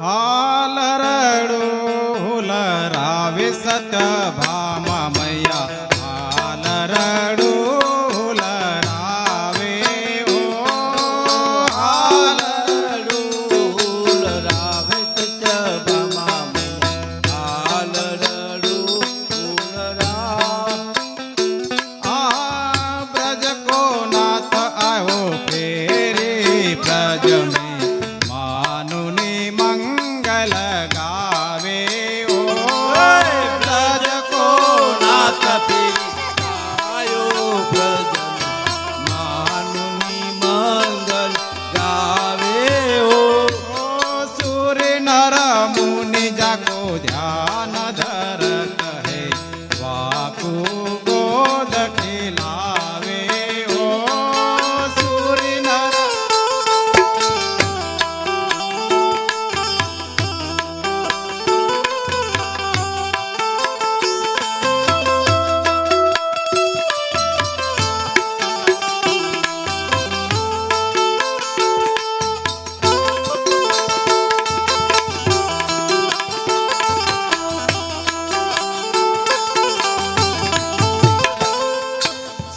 हालरडू हुलरावे सत्यभामा मैया हालरडू हुलरावे ओ हालरडू हुलरावे सत्यभामा मैया हालरडू हुलरा आ ब्रज को नाथ आयो फेरे ब्रज में मानुनी मंगल गावे ओ ब्रज को नाथ आयो ब्रज मानुनी मंगल गावे ओ सूर्य नर मुनि जाको ध्यान धरत है वाकु गोद खिलावे ओ सूर्य नर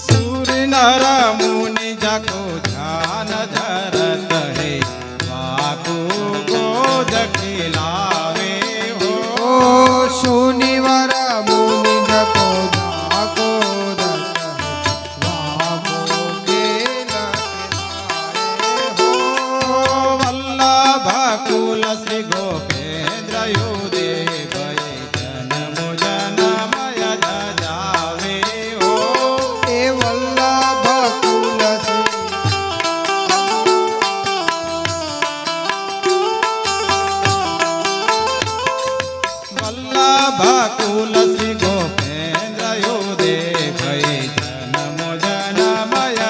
सूर्य नर मुनि जाको ध्यान धरत है वाकु गोद खिलावे हो शूनिवर मुनि जको धाको दत्त वामो गेल हो वल्लभ कुल श्री गोपेन्द्र युदेव जन्म जनमय जावे हो ए वल्लभ कुल वल्लभ कुल श्री गोपेन्द्र युदेव जन्म जनमय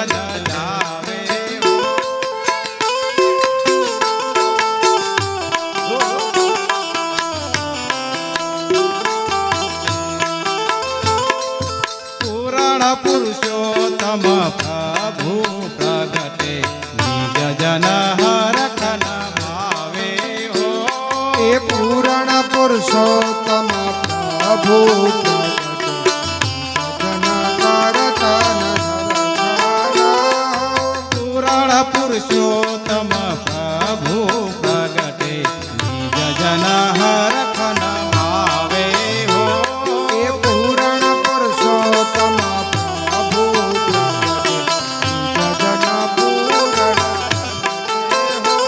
जावे हो पुराण पुरुषोत्तम प्रभु प्रगटे निज जन हरखन भावे हो ए पूर्ण पुरुषोत्तम प्रभु जन करतन पुराण पुरुषोत्तम प्रभु प्रगटे निज जन हरखन भावे हो ए पूर्ण पुरुषोत्तम प्रभु जन पूर्ण हो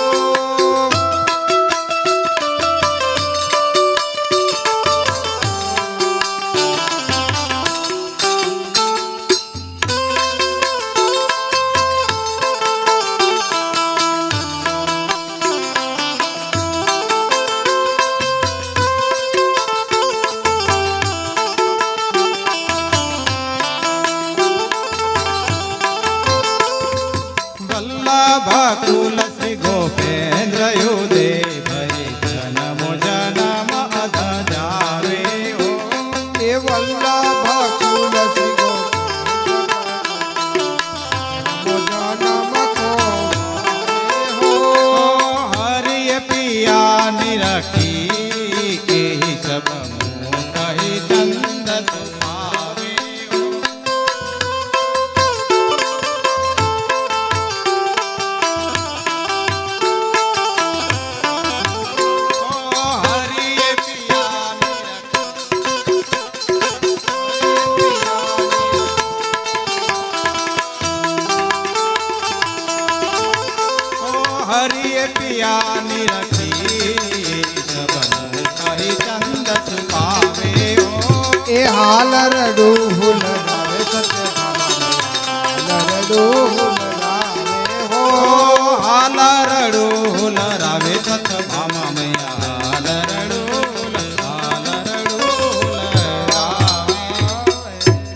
वल्लभ कुल श्री गोपेन्द्र युदेव जन्म जनम अध जावे हो ए वल्लभ कुल श्री जनम को हो हरि पिया निरखी एहि सब मुँह कहि चंद सुभावे हो हरि पिया हरि पिया निरखी